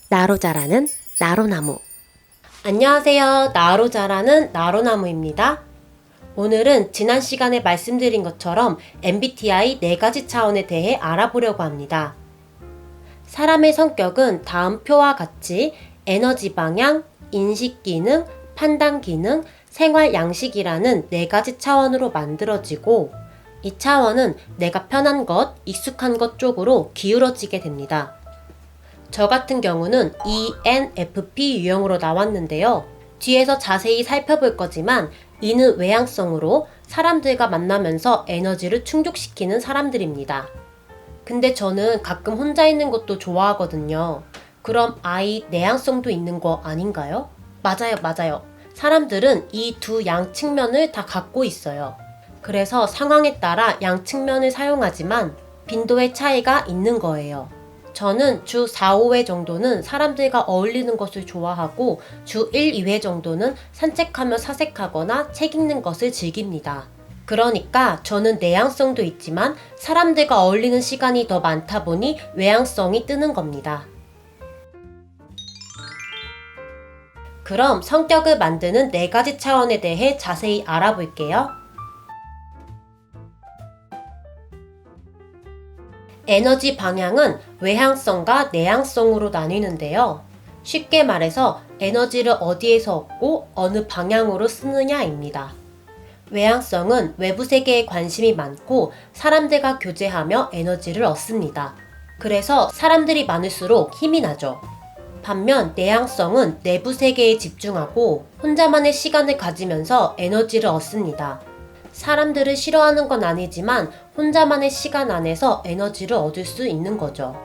나로 자라는 나로나무. 안녕하세요. 나로 자라는 나로나무입니다. 오늘은 지난 시간에 말씀드린 것처럼 MBTI 4가지 차원에 대해 알아보려고 합니다. 사람의 성격은 다음 표와 같이 에너지 방향, 인식 기능, 판단 기능, 생활 양식이라는 4가지 차원으로 만들어지고, 이 차원은 내가 편한 것, 익숙한 것 쪽으로 기울어지게 됩니다. 저 같은 경우는 ENFP 유형으로 나왔는데요. 뒤에서 자세히 살펴볼 거지만 이는 외향성으로 사람들과 만나면서 에너지를 충족시키는 사람들입니다. 근데 저는 가끔 혼자 있는 것도 좋아하거든요. 그럼 I 내향성도 있는 거 아닌가요? 맞아요. 사람들은 이 두 양 측면을 다 갖고 있어요. 그래서 상황에 따라 양 측면을 사용하지만 빈도의 차이가 있는 거예요. 저는 주 4, 5회 정도는 사람들과 어울리는 것을 좋아하고 주 1, 2회 정도는 산책하며 사색하거나 책 읽는 것을 즐깁니다. 그러니까 저는 내향성도 있지만 사람들과 어울리는 시간이 더 많다 보니 외향성이 뜨는 겁니다. 그럼 성격을 만드는 4가지 차원에 대해 자세히 알아볼게요. 에너지 방향은 외향성과 내향성으로 나뉘는데요. 쉽게 말해서 에너지를 어디에서 얻고 어느 방향으로 쓰느냐입니다. 외향성은 외부 세계에 관심이 많고 사람들과 교제하며 에너지를 얻습니다. 그래서 사람들이 많을수록 힘이 나죠. 반면 내향성은 내부 세계에 집중하고 혼자만의 시간을 가지면서 에너지를 얻습니다. 사람들을 싫어하는 건 아니지만 혼자만의 시간 안에서 에너지를 얻을 수 있는 거죠.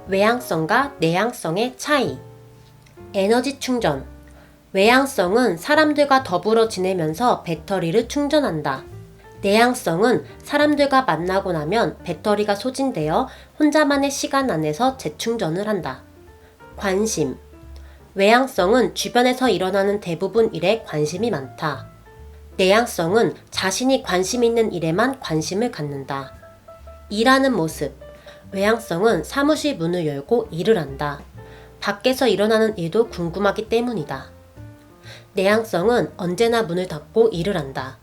외향성과 내향성의 차이. 에너지 충전. 외향성은 사람들과 더불어 지내면서 배터리를 충전한다. 내향성은 사람들과 만나고 나면 배터리가 소진되어 혼자만의 시간 안에서 재충전을 한다. 관심. 외향성은 주변에서 일어나는 대부분 일에 관심이 많다. 내향성은 자신이 관심 있는 일에만 관심을 갖는다. 일하는 모습. 외향성은 사무실 문을 열고 일을 한다. 밖에서 일어나는 일도 궁금하기 때문이다. 내향성은 언제나 문을 닫고 일을 한다.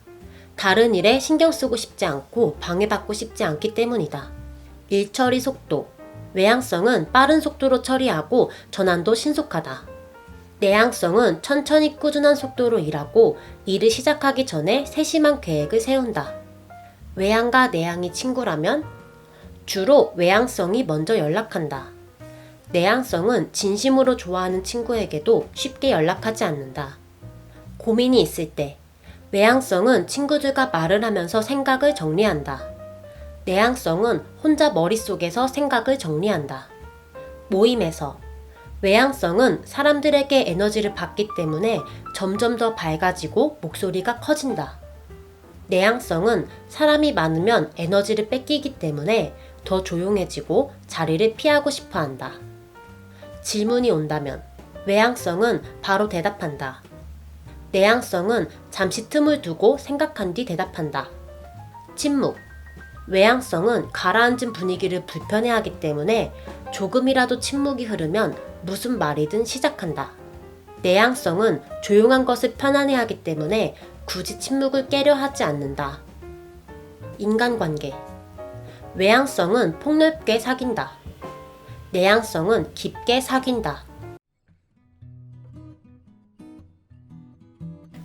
다른 일에 신경 쓰고 싶지 않고 방해받고 싶지 않기 때문이다. 일 처리 속도. 외향성은 빠른 속도로 처리하고 전환도 신속하다. 내향성은 천천히 꾸준한 속도로 일하고 일을 시작하기 전에 세심한 계획을 세운다. 외향과 내향이 친구라면 주로 외향성이 먼저 연락한다. 내향성은 진심으로 좋아하는 친구에게도 쉽게 연락하지 않는다. 고민이 있을 때 외향성은 친구들과 말을 하면서 생각을 정리한다. 내향성은 혼자 머릿속에서 생각을 정리한다. 모임에서 외향성은 사람들에게 에너지를 받기 때문에 점점 더 밝아지고 목소리가 커진다. 내향성은 사람이 많으면 에너지를 뺏기기 때문에 더 조용해지고 자리를 피하고 싶어 한다. 질문이 온다면 외향성은 바로 대답한다. 내향성은 잠시 틈을 두고 생각한 뒤 대답한다. 침묵. 외향성은 가라앉은 분위기를 불편해하기 때문에 조금이라도 침묵이 흐르면 무슨 말이든 시작한다. 내향성은 조용한 것을 편안해하기 때문에 굳이 침묵을 깨려 하지 않는다. 인간관계. 외향성은 폭넓게 사귄다. 내향성은 깊게 사귄다.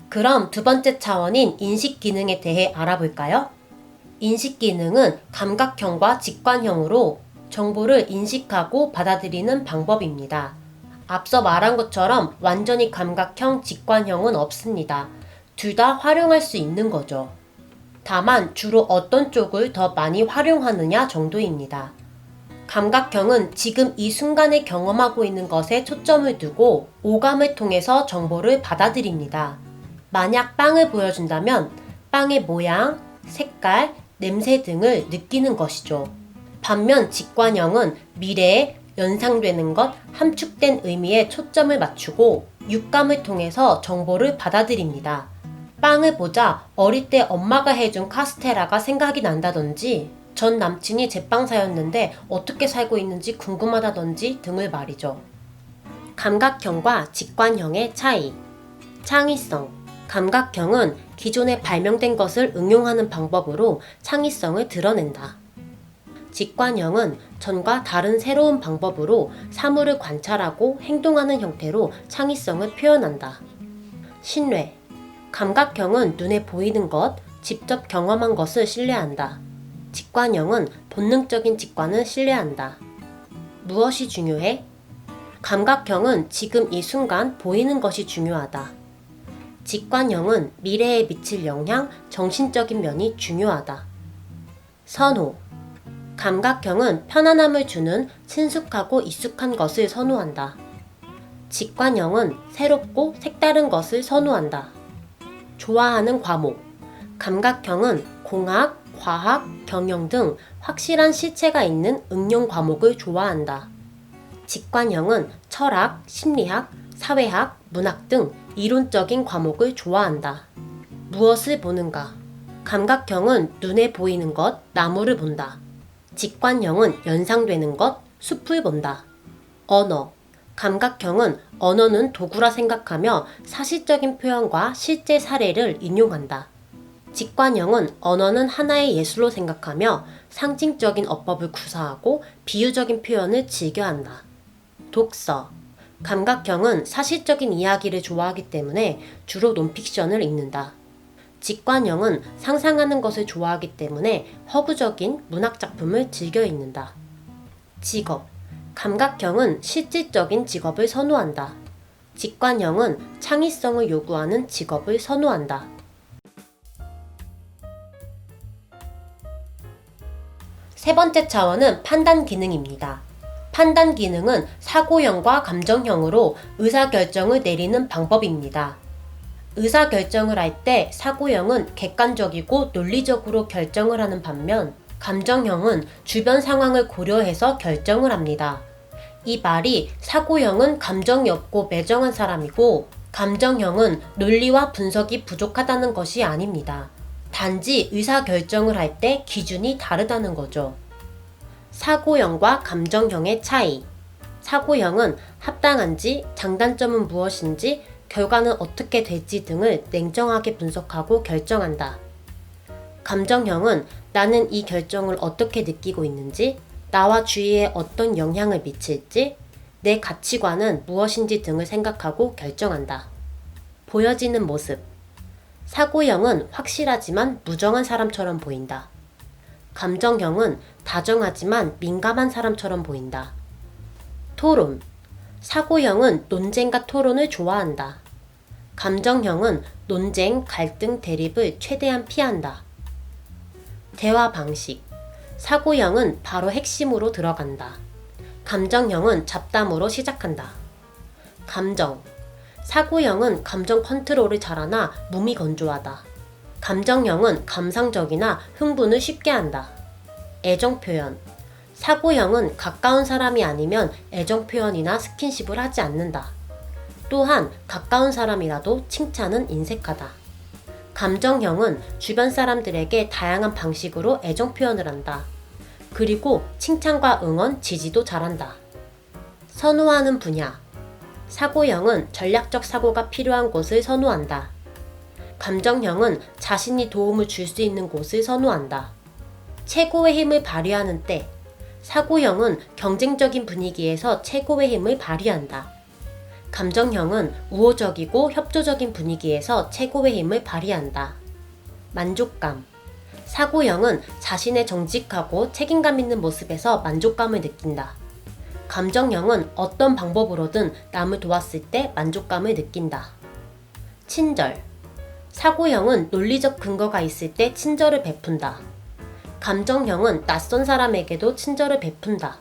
그럼 두 번째 차원인 인식 기능에 대해 알아볼까요? 인식 기능은 감각형과 직관형으로 정보를 인식하고 받아들이는 방법입니다. 앞서 말한 것처럼 완전히 감각형, 직관형은 없습니다. 둘 다 활용할 수 있는 거죠. 다만 주로 어떤 쪽을 더 많이 활용하느냐 정도입니다. 감각형은 지금 이 순간에 경험하고 있는 것에 초점을 두고 오감을 통해서 정보를 받아들입니다. 만약 빵을 보여준다면 빵의 모양, 색깔, 냄새 등을 느끼는 것이죠. 반면 직관형은 미래에 연상되는 것, 함축된 의미에 초점을 맞추고 육감을 통해서 정보를 받아들입니다. 빵을 보자 어릴 때 엄마가 해준 카스테라가 생각이 난다든지 전 남친이 제빵사였는데 어떻게 살고 있는지 궁금하다든지 등을 말이죠. 감각형과 직관형의 차이. 창의성. 감각형은 기존에 발명된 것을 응용하는 방법으로 창의성을 드러낸다. 직관형은 전과 다른 새로운 방법으로 사물을 관찰하고 행동하는 형태로 창의성을 표현한다. 신뢰. 감각형은 눈에 보이는 것, 직접 경험한 것을 신뢰한다. 직관형은 본능적인 직관을 신뢰한다. 무엇이 중요해? 감각형은 지금 이 순간 보이는 것이 중요하다. 직관형은 미래에 미칠 영향, 정신적인 면이 중요하다. 선호. 감각형은 편안함을 주는 친숙하고 익숙한 것을 선호한다. 직관형은 새롭고 색다른 것을 선호한다. 좋아하는 과목. 감각형은 공학, 과학, 경영 등 확실한 실체가 있는 응용 과목을 좋아한다. 직관형은 철학, 심리학, 사회학, 문학 등 이론적인 과목을 좋아한다. 무엇을 보는가? 감각형은 눈에 보이는 것, 나무를 본다. 직관형은 연상되는 것, 숲을 본다. 언어. 감각형은 언어는 도구라 생각하며 사실적인 표현과 실제 사례를 인용한다. 직관형은 언어는 하나의 예술로 생각하며 상징적인 어법을 구사하고 비유적인 표현을 즐겨한다. 독서. 감각형은 사실적인 이야기를 좋아하기 때문에 주로 논픽션을 읽는다. 직관형은 상상하는 것을 좋아하기 때문에 허구적인 문학작품을 즐겨 읽는다. 직업. 감각형은 실질적인 직업을 선호한다. 직관형은 창의성을 요구하는 직업을 선호한다. 세 번째 차원은 판단 기능입니다. 판단 기능은 사고형과 감정형으로 의사결정을 내리는 방법입니다. 의사결정을 할 때 사고형은 객관적이고 논리적으로 결정을 하는 반면 감정형은 주변 상황을 고려해서 결정을 합니다. 이 말이 사고형은 감정이 없고 매정한 사람이고 감정형은 논리와 분석이 부족하다는 것이 아닙니다. 단지 의사결정을 할 때 기준이 다르다는 거죠. 사고형과 감정형의 차이. 사고형은 합당한지, 장단점은 무엇인지, 결과는 어떻게 될지 등을 냉정하게 분석하고 결정한다. 감정형은 나는 이 결정을 어떻게 느끼고 있는지, 나와 주위에 어떤 영향을 미칠지, 내 가치관은 무엇인지 등을 생각하고 결정한다. 보여지는 모습. 사고형은 확실하지만 무정한 사람처럼 보인다. 감정형은 다정하지만 민감한 사람처럼 보인다. 토론. 사고형은 논쟁과 토론을 좋아한다. 감정형은 논쟁, 갈등, 대립을 최대한 피한다. 대화 방식. 사고형은 바로 핵심으로 들어간다. 감정형은 잡담으로 시작한다. 감정. 사고형은 감정 컨트롤을 잘하나 몸이 건조하다. 감정형은 감상적이나 흥분을 쉽게 한다. 애정 표현. 사고형은 가까운 사람이 아니면 애정 표현이나 스킨십을 하지 않는다. 또한 가까운 사람이라도 칭찬은 인색하다. 감정형은 주변 사람들에게 다양한 방식으로 애정 표현을 한다. 그리고 칭찬과 응원, 지지도 잘한다. 선호하는 분야. 사고형은 전략적 사고가 필요한 곳을 선호한다. 감정형은 자신이 도움을 줄 수 있는 곳을 선호한다. 최고의 힘을 발휘하는 때. 사고형은 경쟁적인 분위기에서 최고의 힘을 발휘한다. 감정형은 우호적이고 협조적인 분위기에서 최고의 힘을 발휘한다. 만족감. 사고형은 자신의 정직하고 책임감 있는 모습에서 만족감을 느낀다. 감정형은 어떤 방법으로든 남을 도왔을 때 만족감을 느낀다. 친절. 사고형은 논리적 근거가 있을 때 친절을 베푼다. 감정형은 낯선 사람에게도 친절을 베푼다.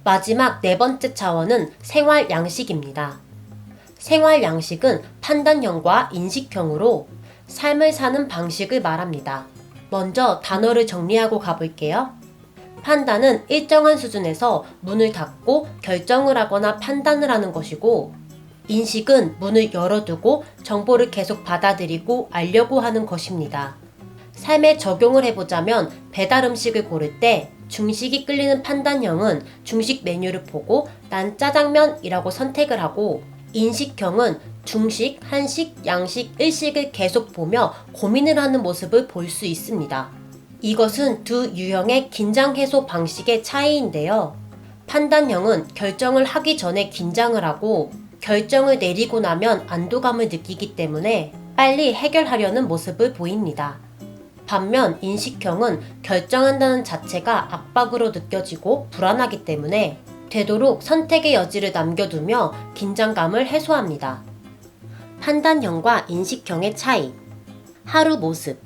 마지막 네 번째 차원은 생활 양식입니다. 생활 양식은 판단형과 인식형으로 삶을 사는 방식을 말합니다. 먼저 단어를 정리하고 가볼게요. 판단은 일정한 수준에서 문을 닫고 결정을 하거나 판단을 하는 것이고, 인식은 문을 열어두고 정보를 계속 받아들이고 알려고 하는 것입니다. 삶에 적용을 해보자면 배달 음식을 고를 때 중식이 끌리는 판단형은 중식 메뉴를 보고 난 짜장면이라고 선택을 하고, 인식형은 중식, 한식, 양식, 일식을 계속 보며 고민을 하는 모습을 볼 수 있습니다. 이것은 두 유형의 긴장 해소 방식의 차이인데요. 판단형은 결정을 하기 전에 긴장을 하고 결정을 내리고 나면 안도감을 느끼기 때문에 빨리 해결하려는 모습을 보입니다. 반면 인식형은 결정한다는 자체가 압박으로 느껴지고 불안하기 때문에 되도록 선택의 여지를 남겨두며 긴장감을 해소합니다. 판단형과 인식형의 차이. 하루 모습.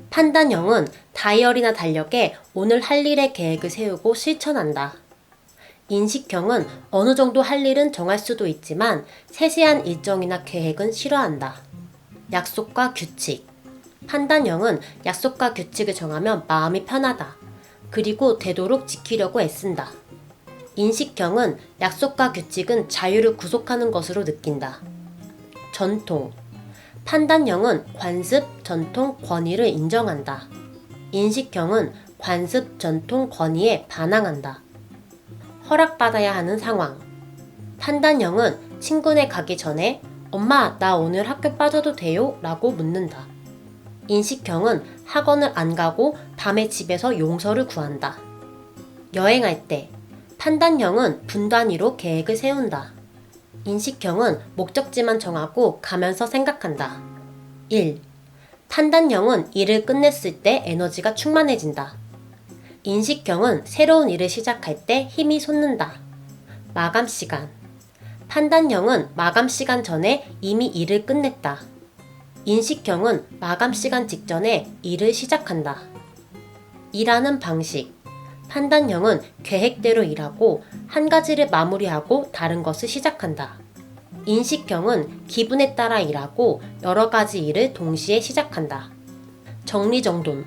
판단형은 다이어리나 달력에 오늘 할 일의 계획을 세우고 실천한다. 인식형은 어느 정도 할 일은 정할 수도 있지만 세세한 일정이나 계획은 싫어한다. 약속과 규칙. 판단형은 약속과 규칙을 정하면 마음이 편하다. 그리고 되도록 지키려고 애쓴다. 인식형은 약속과 규칙은 자유를 구속하는 것으로 느낀다. 전통. 판단형은 관습, 전통, 권위를 인정한다. 인식형은 관습, 전통, 권위에 반항한다. 허락받아야 하는 상황. 판단형은 친구네 가기 전에 엄마, 나 오늘 학교 빠져도 돼요? 라고 묻는다. 인식형은 학원을 안 가고 밤에 집에서 용서를 구한다. 여행할 때. 판단형은 분 단위로 계획을 세운다. 인식형은 목적지만 정하고 가면서 생각한다. 1. 판단형은 일을 끝냈을 때 에너지가 충만해진다. 인식형은 새로운 일을 시작할 때 힘이 솟는다. 마감 시간. 판단형은 마감 시간 전에 이미 일을 끝냈다. 인식형은 마감 시간 직전에 일을 시작한다. 일하는 방식. 판단형은 계획대로 일하고 한 가지를 마무리하고 다른 것을 시작한다. 인식형은 기분에 따라 일하고 여러 가지 일을 동시에 시작한다. 정리정돈.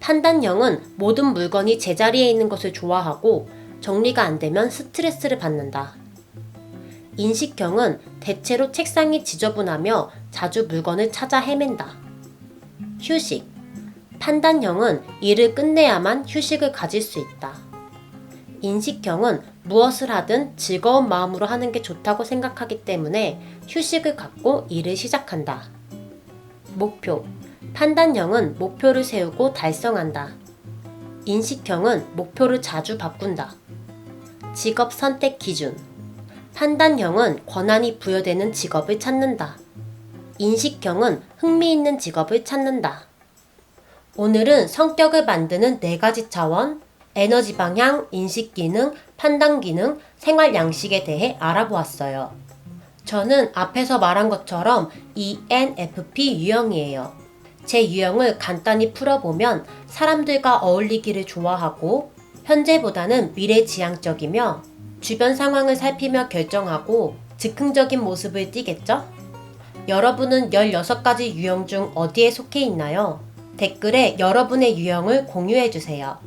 판단형은 모든 물건이 제자리에 있는 것을 좋아하고 정리가 안 되면 스트레스를 받는다. 인식형은 대체로 책상이 지저분하며 자주 물건을 찾아 헤맨다. 휴식. 판단형은 일을 끝내야만 휴식을 가질 수 있다. 인식형은 무엇을 하든 즐거운 마음으로 하는 게 좋다고 생각하기 때문에 휴식을 갖고 일을 시작한다. 목표. 판단형은 목표를 세우고 달성한다. 인식형은 목표를 자주 바꾼다. 직업 선택 기준. 판단형은 권한이 부여되는 직업을 찾는다. 인식형은 흥미있는 직업을 찾는다. 오늘은 성격을 만드는 4가지 차원, 에너지 방향, 인식 기능, 판단 기능, 생활 양식에 대해 알아보았어요. 저는 앞에서 말한 것처럼 ENFP 유형이에요. 제 유형을 간단히 풀어보면 사람들과 어울리기를 좋아하고 현재보다는 미래지향적이며 주변 상황을 살피며 결정하고 즉흥적인 모습을 띠겠죠? 여러분은 16가지 유형 중 어디에 속해 있나요? 댓글에 여러분의 유형을 공유해주세요.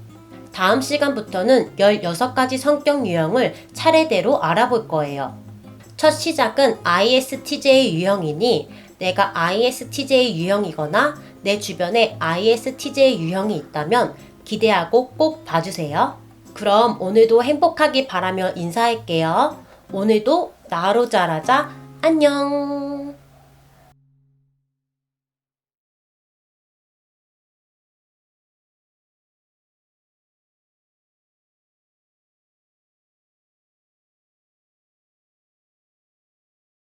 다음 시간부터는 16가지 성격 유형을 차례대로 알아볼 거예요. 첫 시작은 ISTJ 유형이니 내가 ISTJ 유형이거나 내 주변에 ISTJ 유형이 있다면 기대하고 꼭 봐주세요. 그럼 오늘도 행복하길 바라며 인사할게요. 오늘도 나로 잘하자. 안녕.